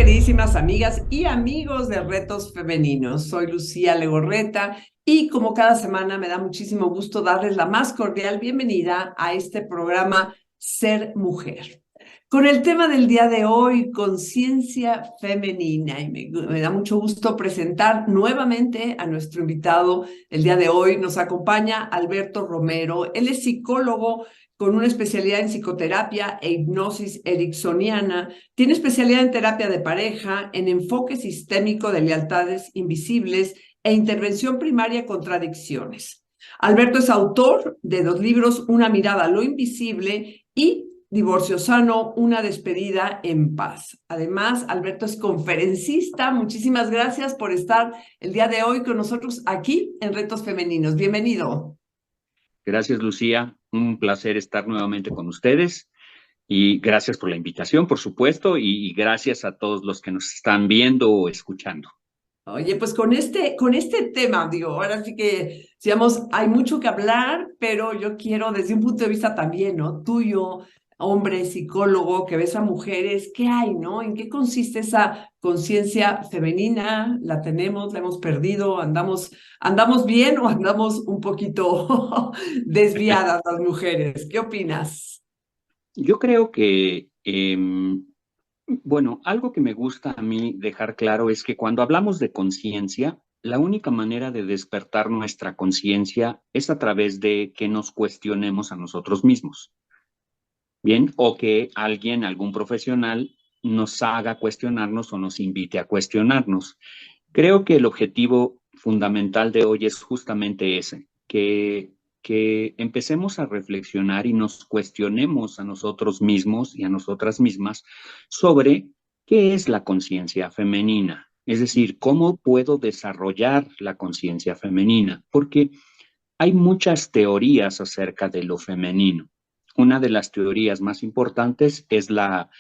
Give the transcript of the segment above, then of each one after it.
queridísimas amigas y amigos de Retos Femeninos. Soy Lucía Legorreta y como cada semana me da muchísimo gusto darles la más cordial bienvenida a este programa Ser Mujer. Con el tema del día de hoy, conciencia femenina, y me da mucho gusto presentar nuevamente a nuestro invitado. El día de hoy nos acompaña Alberto Romero. Él es psicólogo con una especialidad en psicoterapia e hipnosis ericksoniana. Tiene especialidad en terapia de pareja, en enfoque sistémico de lealtades invisibles e intervención primaria contra adicciones. Alberto es autor de 2 libros, Una mirada a lo invisible y Divorcio sano, una despedida en paz. Además, Alberto es conferencista. Muchísimas gracias por estar el día de hoy con nosotros aquí en Retos Femeninos. Bienvenido. Gracias, Lucía. Un placer estar nuevamente con ustedes y gracias por la invitación, por supuesto, y gracias a todos los que nos están viendo o escuchando. Oye, pues con este tema, digo, ahora sí que, digamos, hay mucho que hablar, pero yo quiero desde un punto de vista también, ¿no? Tuyo, hombre, psicólogo, que ves a mujeres, ¿qué hay, no? ¿En qué consiste esa conciencia femenina? ¿La tenemos, la hemos perdido? ¿Andamos bien o andamos un poquito desviadas las mujeres? ¿Qué opinas? Yo creo que, bueno, algo que me gusta a mí dejar claro es que cuando hablamos de conciencia, la única manera de despertar nuestra conciencia es a través de que nos cuestionemos a nosotros mismos. Bien, o que alguien, algún profesional, nos haga cuestionarnos o nos invite a cuestionarnos. Creo que el objetivo fundamental de hoy es justamente ese, que empecemos a reflexionar y nos cuestionemos a nosotros mismos y a nosotras mismas sobre qué es la conciencia femenina. Es decir, cómo puedo desarrollar la conciencia femenina, porque hay muchas teorías acerca de lo femenino. Una de las teorías más importantes es la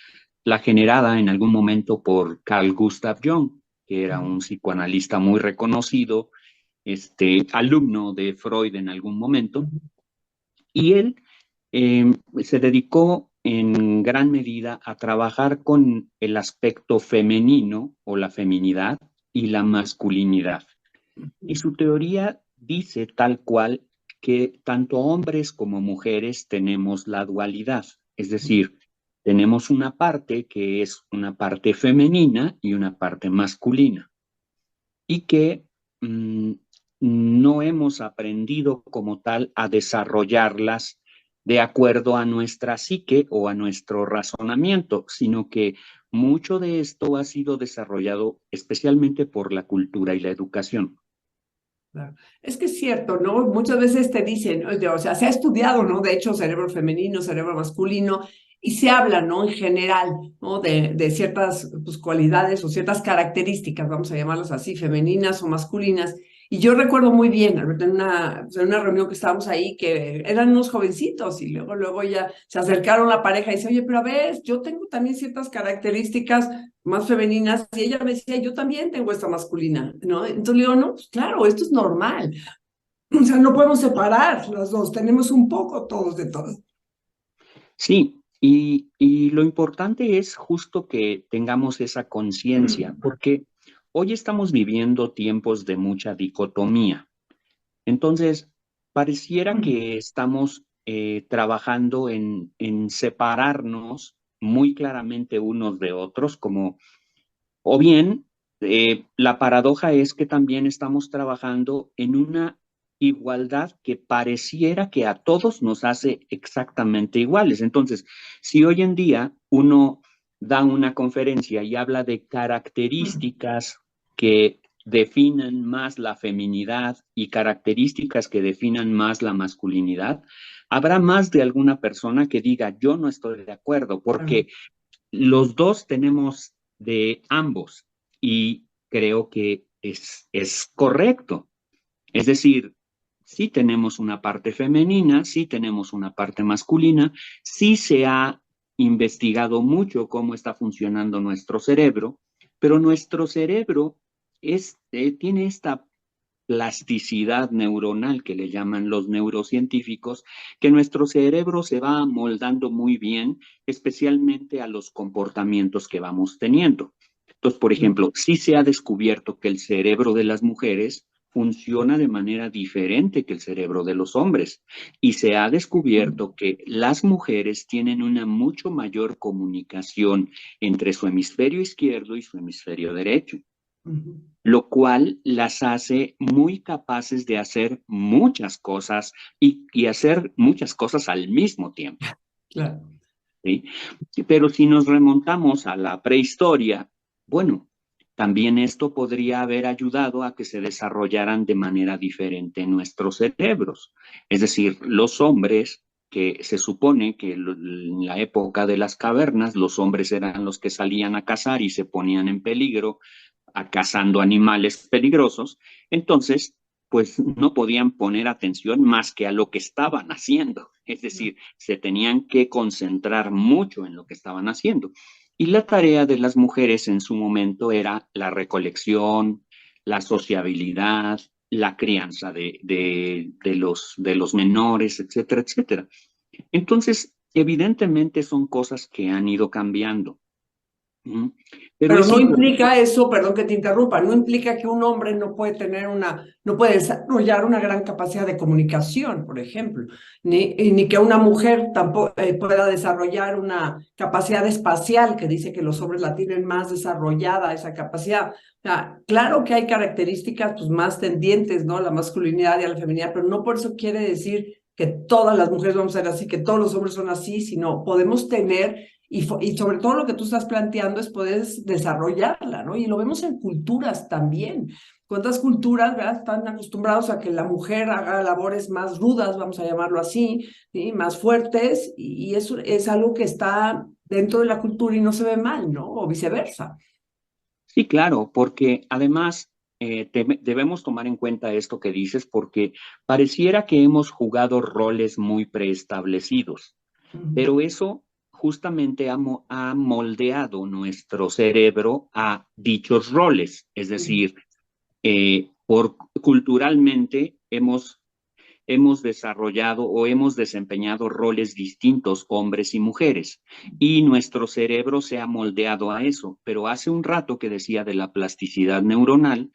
generada en algún momento por Carl Gustav Jung, que era un psicoanalista muy reconocido, alumno de Freud en algún momento, y él se dedicó en gran medida a trabajar con el aspecto femenino o la feminidad y la masculinidad. Y su teoría dice tal cual que tanto hombres como mujeres tenemos la dualidad, es decir, tenemos una parte que es una parte femenina y una parte masculina, y que no hemos aprendido como tal a desarrollarlas de acuerdo a nuestra psique o a nuestro razonamiento, sino que mucho de esto ha sido desarrollado especialmente por la cultura y la educación. Claro. Es que es cierto, ¿no? Muchas veces te dicen, o sea, se ha estudiado, ¿no? De hecho, cerebro femenino, cerebro masculino, y se habla, ¿no? En general, ¿no? De ciertas pues, cualidades o ciertas características, vamos a llamarlas así, femeninas o masculinas. Y yo recuerdo muy bien, Alberto, en una reunión que estábamos ahí, que eran unos jovencitos y luego ya se acercaron la pareja y dice, oye, pero a ver, yo tengo también ciertas características más femeninas, y ella me decía, yo también tengo esta masculina, ¿no? Entonces le digo, no, pues claro, esto es normal. O sea, no podemos separar las dos, tenemos un poco todos de todo. Sí, y lo importante es justo que tengamos esa conciencia, porque hoy estamos viviendo tiempos de mucha dicotomía. Entonces, pareciera que estamos trabajando en separarnos muy claramente unos de otros, como, o bien, la paradoja es que también estamos trabajando en una igualdad que pareciera que a todos nos hace exactamente iguales. Entonces, si hoy en día uno da una conferencia y habla de características que definan más la feminidad y características que definan más la masculinidad, habrá más de alguna persona que diga, yo no estoy de acuerdo, porque los dos tenemos de ambos y creo que es correcto. Es decir, sí tenemos una parte femenina, sí tenemos una parte masculina, sí se ha investigado mucho cómo está funcionando nuestro cerebro, pero nuestro cerebro tiene esta plasticidad neuronal que le llaman los neurocientíficos, que nuestro cerebro se va amoldando muy bien, especialmente a los comportamientos que vamos teniendo. Entonces, por ejemplo, sí se ha descubierto que el cerebro de las mujeres funciona de manera diferente que el cerebro de los hombres. Y se ha descubierto que las mujeres tienen una mucho mayor comunicación entre su hemisferio izquierdo y su hemisferio derecho, lo cual las hace muy capaces de hacer muchas cosas y hacer muchas cosas al mismo tiempo. Claro. ¿Sí? Pero si nos remontamos a la prehistoria, bueno, también esto podría haber ayudado a que se desarrollaran de manera diferente nuestros cerebros. Es decir, los hombres, que se supone que en la época de las cavernas, los hombres eran los que salían a cazar y se ponían en peligro, cazando animales peligrosos, entonces pues no podían poner atención más que a lo que estaban haciendo. Es decir, se tenían que concentrar mucho en lo que estaban haciendo. Y la tarea de las mujeres en su momento era la recolección, la sociabilidad, la crianza de los menores, etcétera, etcétera. Entonces, evidentemente son cosas que han ido cambiando. Pero Pero es no importante. implica eso, perdón que te interrumpa, no implica que un hombre no puede tener no puede desarrollar una gran capacidad de comunicación, por ejemplo, ni que una mujer tampoco pueda desarrollar una capacidad espacial, que dice que los hombres la tienen más desarrollada, esa capacidad. O sea, claro que hay características pues, más tendientes, ¿no? A la masculinidad y a la feminidad, pero no por eso quiere decir que todas las mujeres vamos a ser así, que todos los hombres son así, sino podemos tener y sobre todo lo que tú estás planteando es poder desarrollarla, ¿no? Y lo vemos en culturas también. ¿Cuántas culturas, verdad, están acostumbrados a que la mujer haga labores más rudas, vamos a llamarlo así, ¿sí? Más fuertes, y eso es algo que está dentro de la cultura y no se ve mal, ¿no? O viceversa. Sí, claro, porque además debemos tomar en cuenta esto que dices, porque pareciera que hemos jugado roles muy preestablecidos, pero eso justamente ha moldeado nuestro cerebro a dichos roles, es decir, culturalmente hemos desarrollado o hemos desempeñado roles distintos, hombres y mujeres, y nuestro cerebro se ha moldeado a eso. Pero hace un rato que decía de la plasticidad neuronal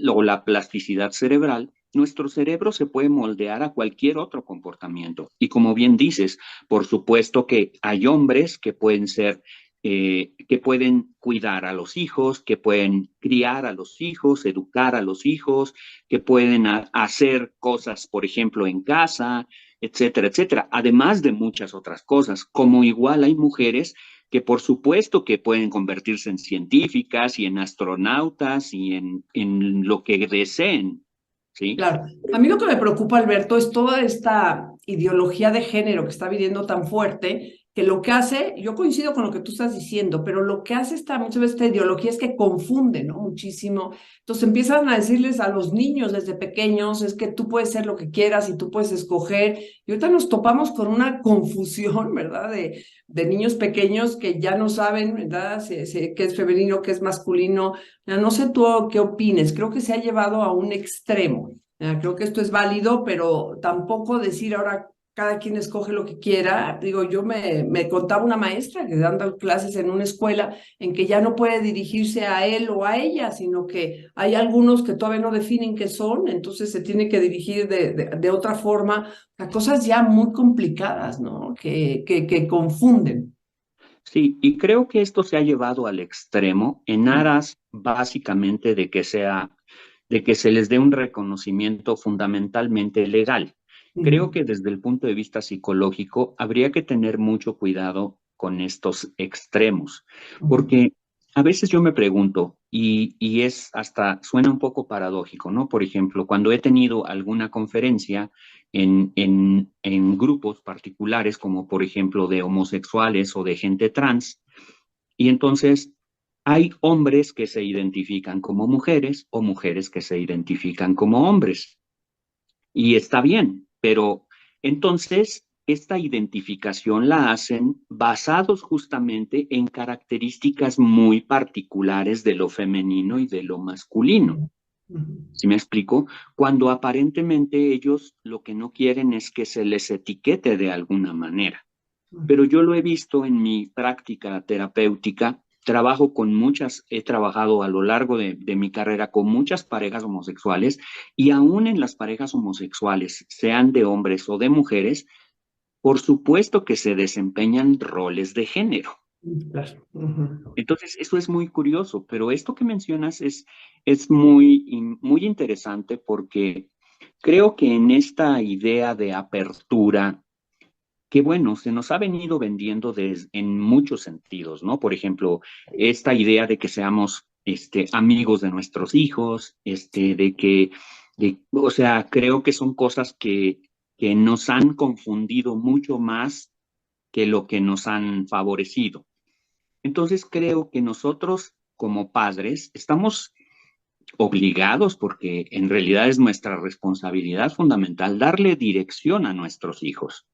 o la plasticidad cerebral, nuestro cerebro se puede moldear a cualquier otro comportamiento. Y como bien dices, por supuesto que hay hombres que pueden ser que pueden cuidar a los hijos, que pueden criar a los hijos, educar a los hijos, que pueden hacer cosas, por ejemplo, en casa, etcétera, etcétera, además de muchas otras cosas, como igual hay mujeres que por supuesto que pueden convertirse en científicas y en astronautas y en lo que deseen, ¿sí? Claro, a mí lo que me preocupa, Alberto, es toda esta ideología de género que está viniendo tan fuerte, que lo que hace, yo coincido con lo que tú estás diciendo, pero lo que hace muchas veces esta ideología es que confunde, ¿no? Muchísimo. Entonces empiezan a decirles a los niños desde pequeños, es que tú puedes ser lo que quieras y tú puedes escoger. Y ahorita nos topamos con una confusión, ¿verdad? De niños pequeños que ya no saben, ¿verdad? Qué es femenino, qué es masculino. No sé tú qué opines, creo que se ha llevado a un extremo. Creo que esto es válido, pero tampoco decir ahora cada quien escoge lo que quiera. Digo, me contaba una maestra que dando clases en una escuela en que ya no puede dirigirse a él o a ella, sino que hay algunos que todavía no definen qué son, entonces se tiene que dirigir de otra forma, a cosas ya muy complicadas, ¿no? Que confunden. Sí, y creo que esto se ha llevado al extremo en aras básicamente de que se les dé un reconocimiento fundamentalmente legal. Creo que desde el punto de vista psicológico habría que tener mucho cuidado con estos extremos, porque a veces yo me pregunto, y es hasta, suena un poco paradójico, ¿no? Por ejemplo, cuando he tenido alguna conferencia en grupos particulares, como por ejemplo de homosexuales o de gente trans, y entonces hay hombres que se identifican como mujeres o mujeres que se identifican como hombres. Y está bien, pero entonces esta identificación la hacen basados justamente en características muy particulares de lo femenino y de lo masculino. ¿Sí me explico? Cuando aparentemente ellos lo que no quieren es que se les etiquete de alguna manera. Pero yo lo he visto en mi práctica terapéutica he trabajado a lo largo de mi carrera con muchas parejas homosexuales y aún en las parejas homosexuales, sean de hombres o de mujeres, por supuesto que se desempeñan roles de género. Claro. Ujú. Entonces, eso es muy curioso, pero esto que mencionas es muy interesante porque creo que en esta idea de apertura, que bueno, se nos ha venido vendiendo en muchos sentidos, ¿no? Por ejemplo, esta idea de que seamos amigos de nuestros hijos, o sea, creo que son cosas que nos han confundido mucho más que lo que nos han favorecido. Entonces creo que nosotros como padres estamos obligados, porque en realidad es nuestra responsabilidad fundamental, darle dirección a nuestros hijos.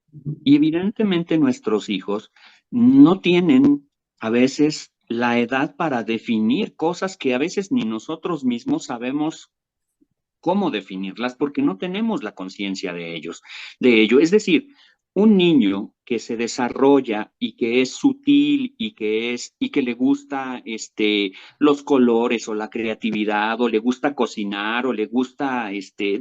Y evidentemente nuestros hijos no tienen a veces la edad para definir cosas que a veces ni nosotros mismos sabemos cómo definirlas porque no tenemos la conciencia de ello. Es decir, un niño que se desarrolla y que es sutil y que le gusta los colores o la creatividad o le gusta cocinar o le gusta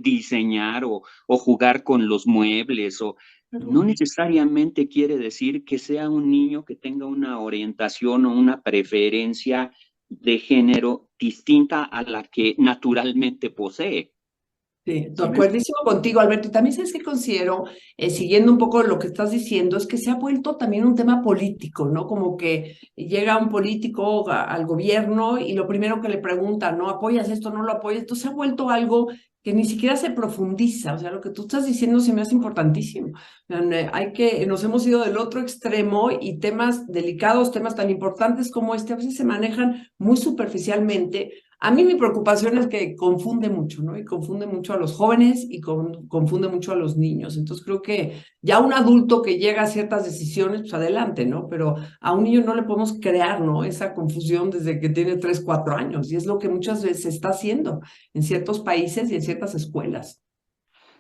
diseñar o jugar con los muebles o no necesariamente quiere decir que sea un niño que tenga una orientación o una preferencia de género distinta a la que naturalmente posee. Sí, de ¿Sí me acuerdísimo contigo, Alberto. Y también sabes que considero, siguiendo un poco lo que estás diciendo, es que se ha vuelto también un tema político, ¿no? Como que llega un político al gobierno y lo primero que le preguntan, ¿no? ¿Apoyas esto? ¿No lo apoyas? Entonces se ha vuelto algo que ni siquiera se profundiza. O sea, lo que tú estás diciendo se me hace importantísimo. Nos hemos ido del otro extremo y temas delicados, temas tan importantes como este, a veces se manejan muy superficialmente. A mí mi preocupación es que confunde mucho, ¿no? Y confunde mucho a los jóvenes y confunde mucho a los niños. Entonces creo que ya un adulto que llega a ciertas decisiones, pues adelante, ¿no? Pero a un niño no le podemos crear, ¿no? Esa confusión desde que tiene 3, 4 años. Y es lo que muchas veces se está haciendo en ciertos países y en ciertas escuelas.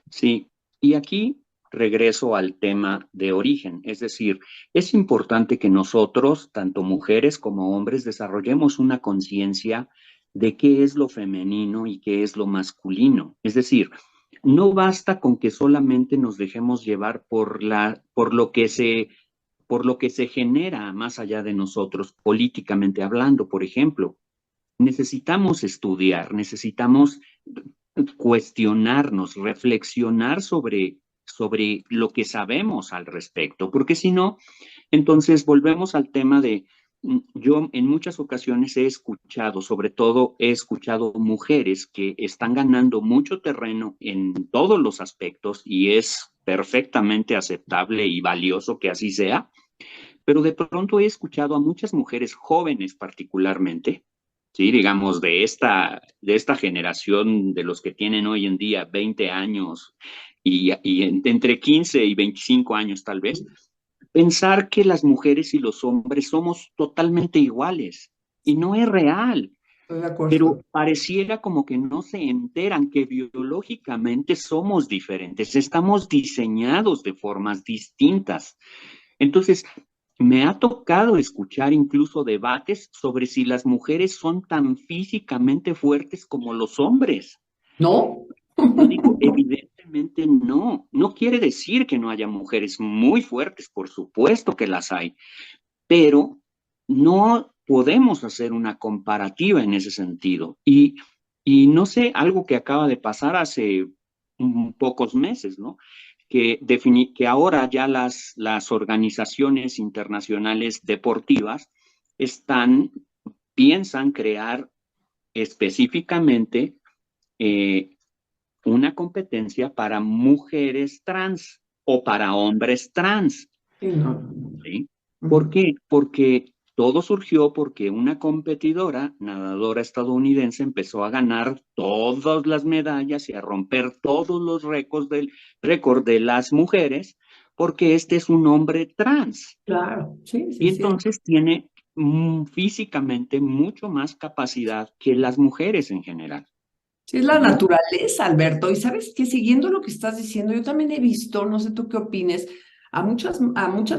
Sí, y aquí regreso al tema de origen, es decir, es importante que nosotros, tanto mujeres como hombres, desarrollemos una conciencia de qué es lo femenino y qué es lo masculino. Es decir, no basta con que solamente nos dejemos llevar por lo que se genera más allá de nosotros, políticamente hablando, por ejemplo. Necesitamos estudiar, necesitamos cuestionarnos, reflexionar sobre lo que sabemos al respecto, porque si no, entonces volvemos al tema de, yo en muchas ocasiones he escuchado, sobre todo he escuchado mujeres que están ganando mucho terreno en todos los aspectos y es perfectamente aceptable y valioso que así sea, pero de pronto he escuchado a muchas mujeres jóvenes particularmente, sí, digamos, de esta generación de los que tienen hoy en día 20 años entre 15 y 25 años tal vez, pensar que las mujeres y los hombres somos totalmente iguales y no es real. Estoy de acuerdo. Pero pareciera como que no se enteran que biológicamente somos diferentes, estamos diseñados de formas distintas. Entonces, me ha tocado escuchar incluso debates sobre si las mujeres son tan físicamente fuertes como los hombres. ¿No? Yo digo, evidentemente no. No quiere decir que no haya mujeres muy fuertes, por supuesto que las hay, pero no podemos hacer una comparativa en ese sentido. Y no sé, algo que acaba de pasar hace pocos meses, ¿no? Que ahora ya las organizaciones internacionales deportivas piensan crear específicamente eh, una competencia para mujeres trans o para hombres trans. Sí, no. ¿Sí? ¿Por Ujú. qué? Porque todo surgió porque una competidora, nadadora estadounidense, empezó a ganar todas las medallas y a romper todos los récord de las mujeres, porque este es un hombre trans. Claro, sí, sí, Y sí. entonces tiene físicamente mucho más capacidad que las mujeres en general. Sí, es la ¿Sí? naturaleza, Alberto. Y sabes que siguiendo lo que estás diciendo, yo también he visto, no sé tú qué opines, a muchas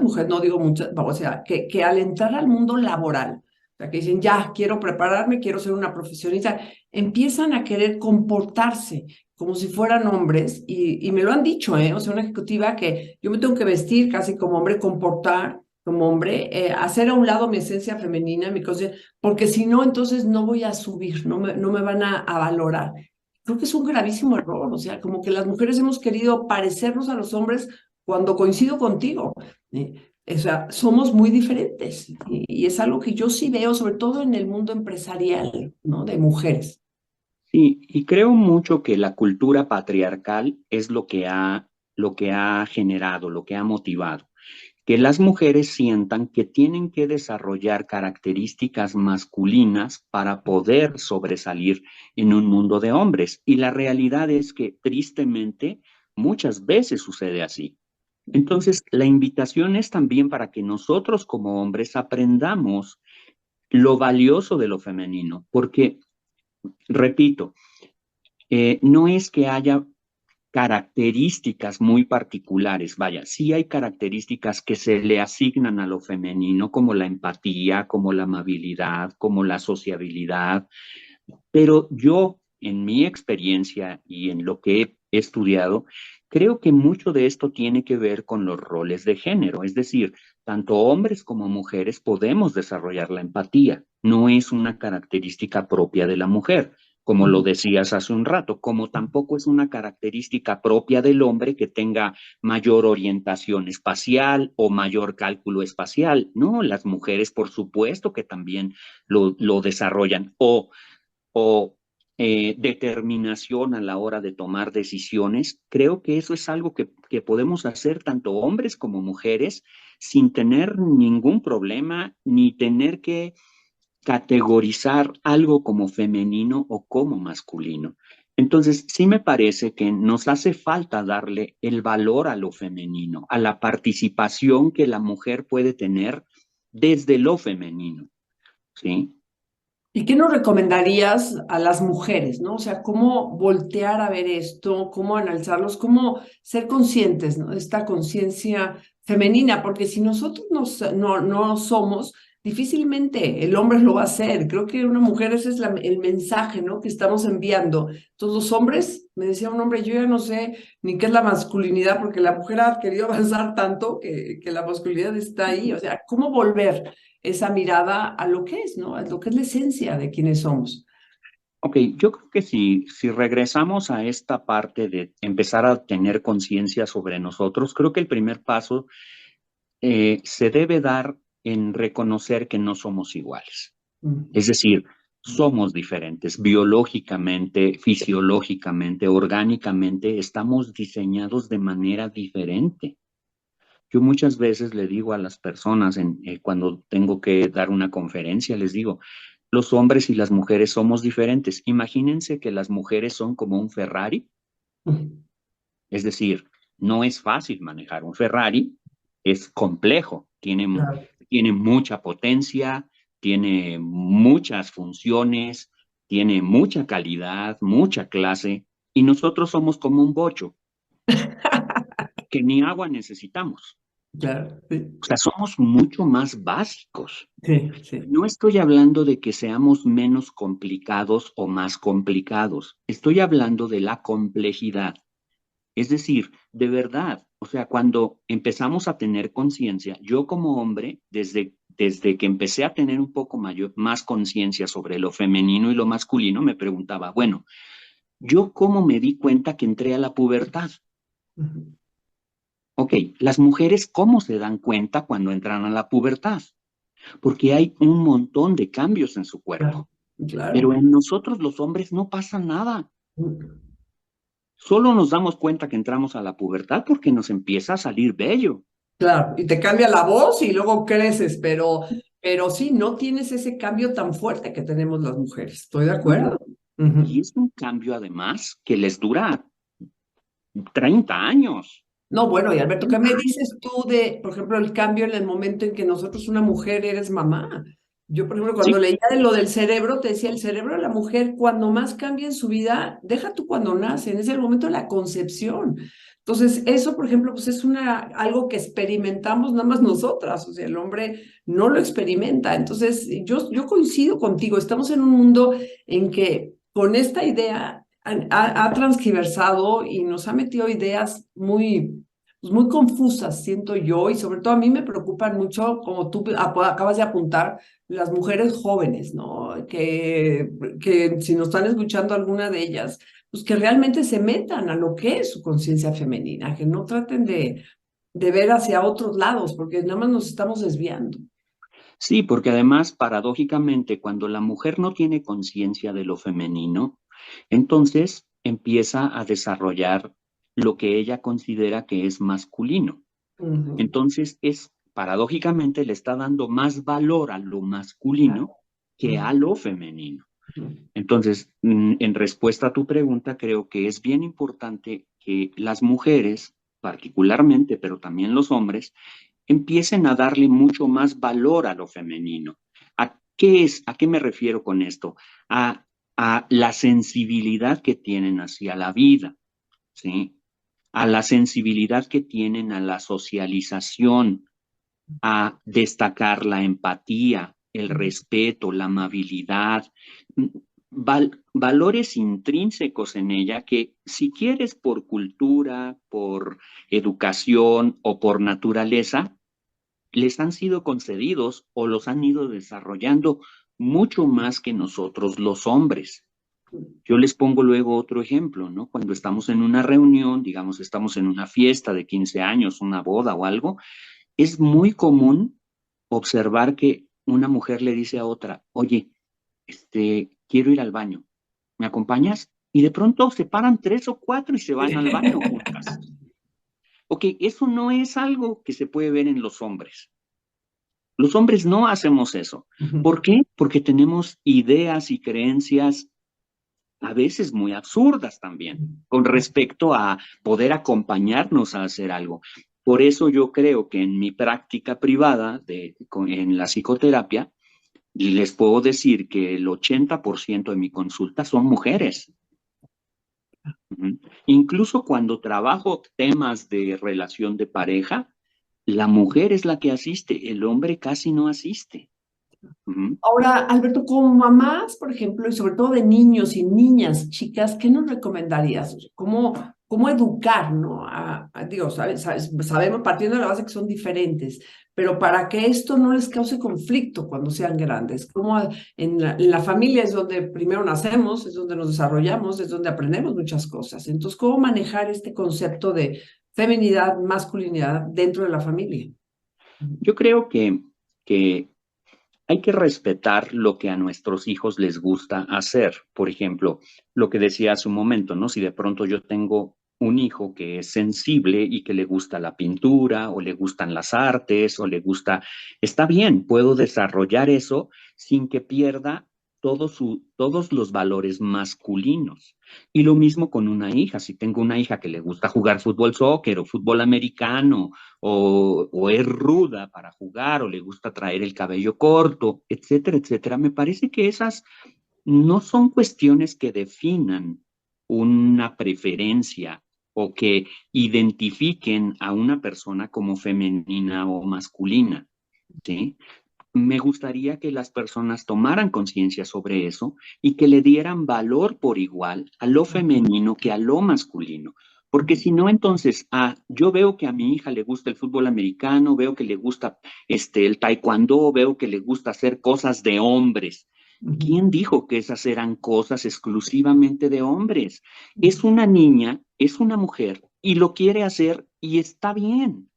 mujeres, no digo muchas, o sea, que al entrar al mundo laboral, O sea, que dicen, ya, quiero prepararme, quiero ser una profesionista, empiezan a querer comportarse como si fueran hombres, y me lo han dicho, ¿eh? O sea, una ejecutiva que yo me tengo que vestir casi como hombre, comportar como hombre, hacer a un lado mi esencia femenina, mi cosa, porque si no, entonces no voy a subir, no me van a valorar. Creo que es un gravísimo error, o sea, como que las mujeres hemos querido parecernos a los hombres cuando coincido contigo. ¿Eh? O sea, somos muy diferentes y es algo que yo sí veo, sobre todo en el mundo empresarial, ¿no? De mujeres. Sí, y creo mucho que la cultura patriarcal es lo que ha generado, lo que ha motivado, que las mujeres sientan que tienen que desarrollar características masculinas para poder sobresalir en un mundo de hombres. Y la realidad es que tristemente muchas veces sucede así. Entonces, la invitación es también para que nosotros como hombres aprendamos lo valioso de lo femenino, porque, repito, no es que haya características muy particulares, vaya, sí hay características que se le asignan a lo femenino, como la empatía, como la amabilidad, como la sociabilidad, pero yo, en mi experiencia y en lo que he estudiado, creo que mucho de esto tiene que ver con los roles de género, es decir, tanto hombres como mujeres podemos desarrollar la empatía, no es una característica propia de la mujer, como lo decías hace un rato, como tampoco es una característica propia del hombre que tenga mayor orientación espacial o mayor cálculo espacial. No, las mujeres por supuesto que también lo desarrollan o determinación a la hora de tomar decisiones, creo que eso es algo que podemos hacer tanto hombres como mujeres sin tener ningún problema ni tener que categorizar algo como femenino o como masculino. Entonces, sí me parece que nos hace falta darle el valor a lo femenino, a la participación que la mujer puede tener desde lo femenino, ¿sí? ¿Y qué nos recomendarías a las mujeres, ¿no? O sea, cómo voltear a ver esto, cómo analizarlos, cómo ser conscientes, ¿no? De esta conciencia femenina, porque si nosotros no somos, difícilmente el hombre lo va a hacer. Creo que una mujer, ese es el mensaje, ¿no? Que estamos enviando. Todos los hombres, me decía un hombre, yo ya no sé ni qué es la masculinidad, porque la mujer ha querido avanzar tanto que la masculinidad está ahí. O sea, ¿cómo volver esa mirada a lo que es, ¿no? A lo que es la esencia de quienes somos? Ok, yo creo que si regresamos a esta parte de empezar a tener conciencia sobre nosotros, creo que el primer paso se debe dar en reconocer que no somos iguales. Mm. Es decir, somos diferentes biológicamente, fisiológicamente, orgánicamente, estamos diseñados de manera diferente. Yo muchas veces le digo a las personas cuando tengo que dar una conferencia, les digo, los hombres y las mujeres somos diferentes. Imagínense que las mujeres son como un Ferrari, Mm. es decir, no es fácil manejar un Ferrari, es complejo, Claro. tiene mucha potencia, tiene muchas funciones, tiene mucha calidad, mucha clase, y nosotros somos como un bocho, que ni agua necesitamos. Claro, sí, O sea, somos mucho más básicos. sí, sí. No estoy hablando de que seamos menos complicados o más complicados. Estoy hablando de la complejidad. Es decir, de verdad, o sea, cuando empezamos a tener conciencia, yo como hombre, desde que empecé a tener un poco más conciencia sobre lo femenino y lo masculino, me preguntaba, bueno, ¿yo cómo me di cuenta que entré a la pubertad? Ujú. Ok, las mujeres, ¿cómo se dan cuenta cuando entran a la pubertad? Porque hay un montón de cambios en su Claro, cuerpo. claro. Pero en nosotros los hombres no pasa nada. Mm. Solo nos damos cuenta que entramos a la pubertad porque nos empieza a salir vello. Claro, y te cambia la voz y luego creces, pero sí, no tienes ese cambio tan fuerte que tenemos las mujeres. Estoy de No. acuerdo. Y Ujú. es un cambio además que les dura 30 años. No, bueno, y Alberto, ¿qué me dices tú de, por ejemplo, el cambio en el momento en que nosotros, una mujer, eres mamá? Yo, por ejemplo, cuando Sí, leía de lo del cerebro, te decía, el cerebro de la mujer, cuando más cambia en su vida, deja tú cuando nace, es el momento de la concepción. Entonces, eso, por ejemplo, pues es algo que experimentamos nada más nosotras, o sea, el hombre no lo experimenta. Entonces, yo coincido contigo, estamos en un mundo en que con esta idea ha transgiversado y nos ha metido ideas pues muy confusas, siento yo, y sobre todo a mí me preocupan mucho, como tú acabas de apuntar, las mujeres jóvenes, ¿no? Que si nos están escuchando alguna de ellas, pues que realmente se metan a lo que es su conciencia femenina, que no traten de ver hacia otros lados, porque nada más nos estamos desviando. Sí, porque además, paradójicamente, cuando la mujer no tiene conciencia de lo femenino, entonces empieza a desarrollar lo que ella considera que es masculino. Ujú. Entonces, paradójicamente, le está dando más valor a lo Claro. masculino que Ujú. a lo femenino. Ujú. Entonces, en respuesta a tu pregunta, creo que es bien importante que las mujeres, particularmente, pero también los hombres, empiecen a darle mucho más valor a lo femenino. ¿A qué me refiero con esto? A, a la sensibilidad que tienen hacia la vida, ¿sí? A la sensibilidad que tienen a la socialización, a destacar la empatía, el respeto, la amabilidad, valores intrínsecos en ella que si quieres por cultura, por educación o por naturaleza, les han sido concedidos o los han ido desarrollando mucho más que nosotros los hombres. Yo les pongo luego otro ejemplo, ¿no? Cuando estamos en una reunión, digamos, estamos en una fiesta de 15 años, una boda o algo, es muy común observar que una mujer le dice a otra, oye, quiero ir al baño, ¿me acompañas? Y de pronto se paran tres o cuatro y se van al baño juntas. Ok, eso no es algo que se puede ver en los hombres. Los hombres no hacemos eso. Ujú. ¿Por qué? Porque tenemos ideas y creencias a veces muy absurdas también con respecto a poder acompañarnos a hacer algo. Por eso yo creo que en mi práctica privada en la psicoterapia, les puedo decir que el 80% de mi consulta son mujeres. Ujú. Incluso cuando trabajo temas de relación de pareja, la mujer es la que asiste, el hombre casi no asiste. Ujú. Ahora, Alberto, como mamás, por ejemplo, y sobre todo de niños y niñas, chicas, ¿qué nos recomendarías? O sea, ¿cómo educar, ¿no? Digo, sabemos, partiendo de la base que son diferentes, pero para que esto no les cause conflicto cuando sean grandes. Como en la familia es donde primero nacemos, es donde nos desarrollamos, es donde aprendemos muchas cosas. Entonces, ¿cómo manejar este concepto de feminidad, masculinidad dentro de la familia? Yo creo que hay que respetar lo que a nuestros hijos les gusta hacer. Por ejemplo, lo que decía hace un momento, ¿no? Si de pronto yo tengo un hijo que es sensible y que le gusta la pintura o le gustan las artes o le gusta, está bien, puedo desarrollar eso sin que pierda todos los valores masculinos. Y lo mismo con una hija. Si tengo una hija que le gusta jugar fútbol, soccer o fútbol americano o es ruda para jugar o le gusta traer el cabello corto, etcétera, etcétera. Me parece que esas no son cuestiones que definan una preferencia o que identifiquen a una persona como femenina o masculina, ¿sí? Me gustaría que las personas tomaran conciencia sobre eso y que le dieran valor por igual a lo femenino que a lo masculino. Porque si no, entonces, yo veo que a mi hija le gusta el fútbol americano, veo que le gusta el taekwondo, veo que le gusta hacer cosas de hombres. Ujú. ¿Quién dijo que esas eran cosas exclusivamente de hombres? Es una niña, es una mujer y lo quiere hacer y está bien,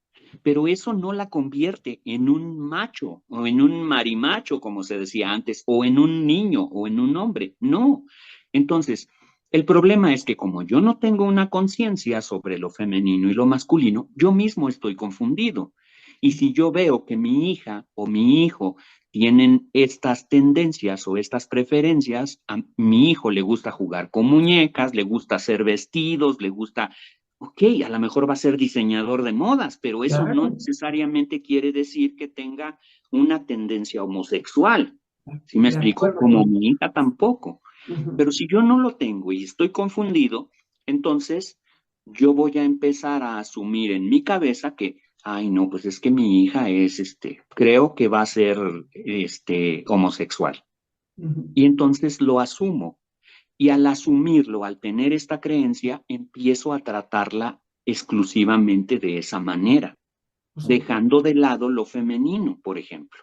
pero eso no la convierte en un macho o en un marimacho, como se decía antes, o en un niño o en un hombre. No. Entonces, el problema es que como yo no tengo una conciencia sobre lo femenino y lo masculino, yo mismo estoy confundido. Y si yo veo que mi hija o mi hijo tienen estas tendencias o estas preferencias, a mi hijo le gusta jugar con muñecas, le gusta hacer vestidos, le gusta. Ok, a lo mejor va a ser diseñador de modas, pero eso no Claro, necesariamente quiere decir que tenga una tendencia homosexual. ¿Sí me de explico? acuerdo Como con. mi hija tampoco. Ujú. Pero si yo no lo tengo y estoy confundido, entonces yo voy a empezar a asumir en mi cabeza que, ay, no, pues es que mi hija es, creo que va a ser, homosexual. Ujú. Y entonces lo asumo. Y al asumirlo, al tener esta creencia, empiezo a tratarla exclusivamente de esa manera, Por supuesto. dejando de lado lo femenino, por ejemplo.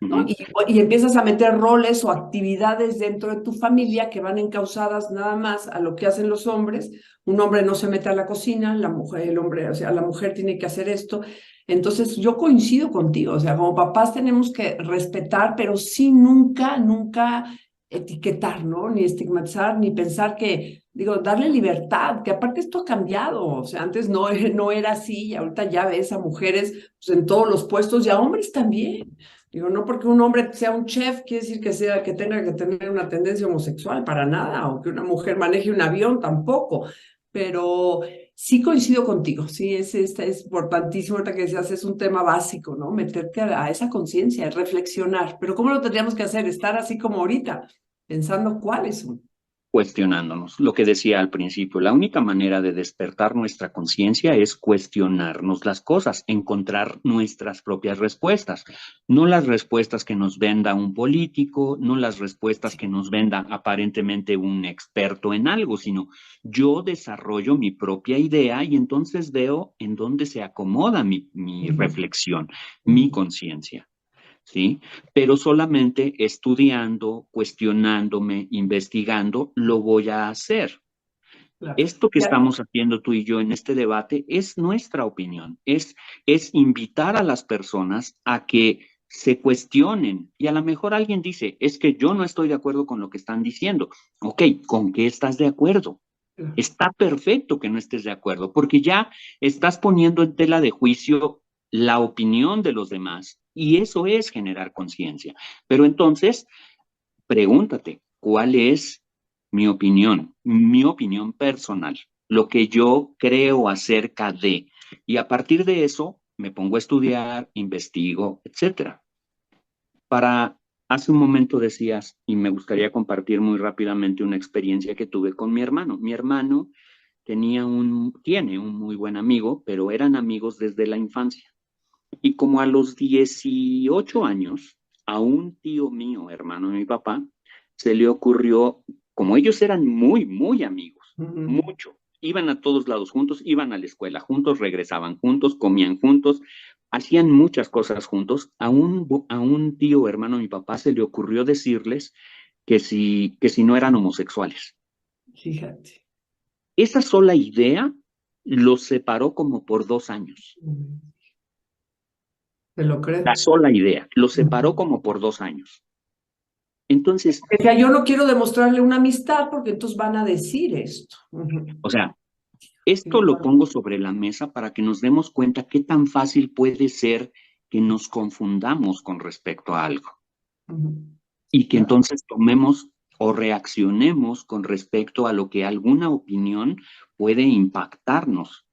¿No? Ujú. Y empiezas a meter roles o actividades dentro de tu familia que van encausadas nada más a lo que hacen los hombres. Un hombre no se mete a la cocina, la mujer, el hombre, o sea, la mujer tiene que hacer esto. Entonces, yo coincido contigo, o sea, como papás tenemos que respetar, pero sí nunca, nunca etiquetar, ¿no? Ni estigmatizar, ni pensar que, digo, darle libertad, que aparte esto ha cambiado, o sea, antes no, no era así, y ahorita ya ves a mujeres pues, en todos los puestos y a hombres también. Digo, no porque un hombre sea un chef quiere decir que sea, que tenga que tener una tendencia homosexual, para nada, o que una mujer maneje un avión, tampoco. Pero sí coincido contigo, sí, es importantísimo, ahorita que decías, es un tema básico, ¿no? Meterte a esa conciencia, reflexionar. Pero ¿cómo lo tendríamos que hacer? Estar así como ahorita, pensando cuáles son. Cuestionándonos. Lo que decía al principio, la única manera de despertar nuestra conciencia es cuestionarnos las cosas, encontrar nuestras propias respuestas, no las respuestas que nos venda un político, no las respuestas que nos venda aparentemente un experto en algo, sino yo desarrollo mi propia idea y entonces veo en dónde se acomoda mi Ujú, reflexión, mi ujú, conciencia. ¿Sí? Pero solamente estudiando, cuestionándome, investigando, lo voy a hacer. claro. Esto que Ya, estamos haciendo tú y yo en este debate es nuestra opinión, es invitar a las personas a que se cuestionen y a lo mejor alguien dice, es que yo no estoy de acuerdo con lo que están diciendo. Ok, ¿con qué estás de acuerdo? claro. Está perfecto que no estés de acuerdo, porque ya estás poniendo en tela de juicio la opinión de los demás y eso es generar conciencia. Pero entonces, pregúntate, ¿cuál es mi opinión personal, lo que yo creo acerca de? Y a partir de eso, me pongo a estudiar, investigo, etcétera. Para, hace un momento decías, y me gustaría compartir muy rápidamente una experiencia que tuve con mi hermano. Mi hermano tiene un muy buen amigo, pero eran amigos desde la infancia. Y como a los 18 años, a un tío mío, hermano de mi papá, se le ocurrió, como ellos eran muy, muy amigos, Ujú. mucho, iban a todos lados juntos, iban a la escuela juntos, regresaban juntos, comían juntos, hacían muchas cosas juntos, a un tío, hermano de mi papá, se le ocurrió decirles que si no eran homosexuales. Fíjate. Esa sola idea los separó como por 2 años. Ujú. Te lo La creo. sola idea, los separó Ujú. como por 2 años. Entonces, Decía, yo no quiero demostrarle una amistad porque entonces van a decir esto. Ujú. o sea, Sí, esto de lo acuerdo. pongo sobre la mesa para que nos demos cuenta qué tan fácil puede ser que nos confundamos con respecto a algo Ujú. y que Claro. entonces tomemos o reaccionemos con respecto a lo que alguna opinión puede impactarnos.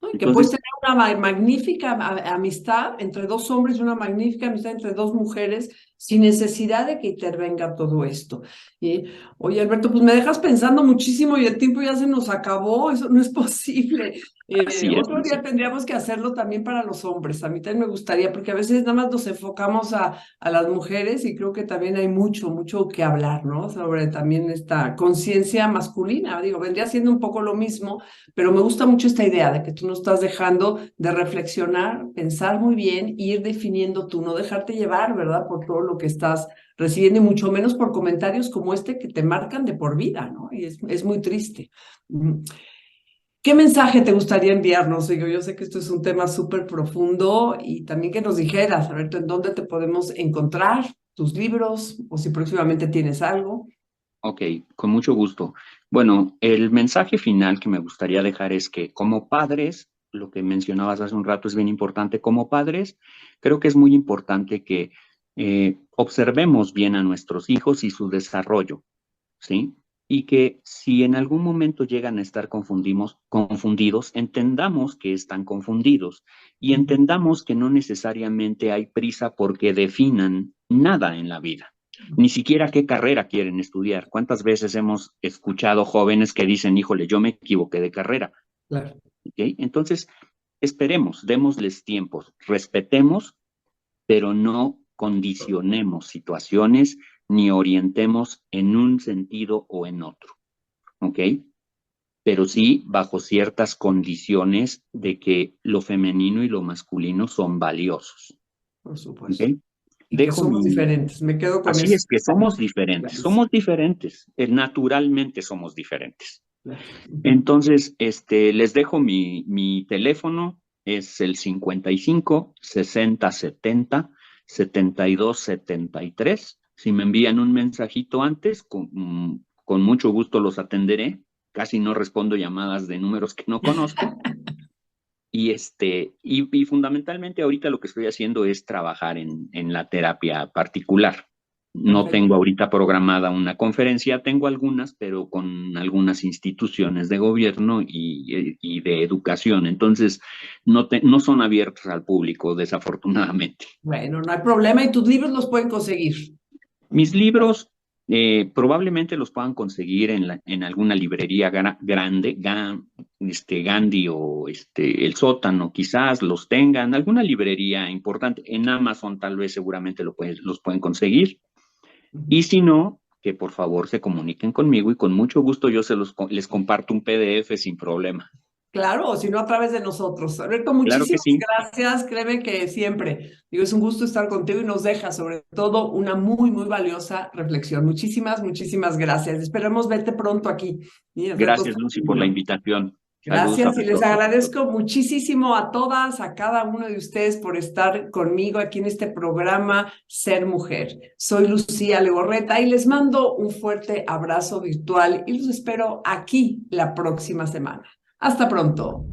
¿No? Y que puedes Entonces, tener una magnífica amistad entre dos hombres y una magnífica amistad entre dos mujeres sin necesidad de que intervenga todo esto. Y, oye, Alberto, pues me dejas pensando muchísimo y el tiempo ya se nos acabó, eso no es posible. así es, Otro día Lucy. tendríamos que hacerlo también para los hombres. A mí también me gustaría, porque a veces nada más nos enfocamos a las mujeres y creo que también hay mucho, mucho que hablar, ¿no? Sobre también esta conciencia masculina. Digo, vendría siendo un poco lo mismo, pero me gusta mucho esta idea de que tú no estás dejando de reflexionar, pensar muy bien, e ir definiendo tú, no dejarte llevar, ¿verdad? Por todo lo que estás recibiendo y mucho menos por comentarios como este que te marcan de por vida, ¿no? Y es muy triste. ¿Qué mensaje te gustaría enviarnos? Digo, yo sé que esto es un tema súper profundo y también que nos dijeras, a ver, ¿en dónde te podemos encontrar tus libros o si próximamente tienes algo? Ok, con mucho gusto. Bueno, el mensaje final que me gustaría dejar es que como padres, lo que mencionabas hace un rato es bien importante, como padres, creo que es muy importante que observemos bien a nuestros hijos y su desarrollo, ¿sí? Y que si en algún momento llegan a estar confundidos, entendamos que están confundidos y entendamos que no necesariamente hay prisa porque definan nada en la vida. Ni siquiera qué carrera quieren estudiar. ¿Cuántas veces hemos escuchado jóvenes que dicen, híjole, yo me equivoqué de carrera? Claro. ¿Okay? Entonces, esperemos, démosles tiempos, respetemos, pero no condicionemos situaciones ni orientemos en un sentido o en otro. ¿Ok? Pero sí bajo ciertas condiciones de que lo femenino y lo masculino son valiosos. Por supuesto. ¿Ok? Y que Dejo somos mi... diferentes. Me quedo con Así eso. es que somos diferentes, naturalmente somos diferentes. Claro. Entonces, les dejo mi teléfono, es el 55 60 70 72 73. Si me envían un mensajito antes, con mucho gusto los atenderé. Casi no respondo llamadas de números que no conozco. Y fundamentalmente ahorita lo que estoy haciendo es trabajar en la terapia particular. No Perfecto. tengo ahorita programada una conferencia, tengo algunas, pero con algunas instituciones de gobierno y de educación. Entonces, no son abiertas al público, desafortunadamente. Bueno, no hay problema y tus libros los pueden conseguir. Mis libros probablemente los puedan conseguir en alguna librería grande, Gandhi o El Sótano, quizás los tengan, alguna librería importante. En Amazon tal vez seguramente los pueden conseguir. Y si no, que por favor se comuniquen conmigo y con mucho gusto yo les comparto un PDF sin problema. Claro, o si no a través de nosotros. Alberto, Claro que muchísimas sí. gracias. Créeme que siempre, digo, es un gusto estar contigo y nos deja sobre todo una muy, muy valiosa reflexión. Muchísimas, muchísimas gracias. Esperemos verte pronto aquí. Y en Retos Gracias, Lucy, por la Femeninos. invitación. Saludos a Gracias y les todos. agradezco muchísimo a todas, a cada uno de ustedes por estar conmigo aquí en este programa Ser Mujer. Soy Lucía Legorreta y les mando un fuerte abrazo virtual y los espero aquí la próxima semana. Hasta pronto.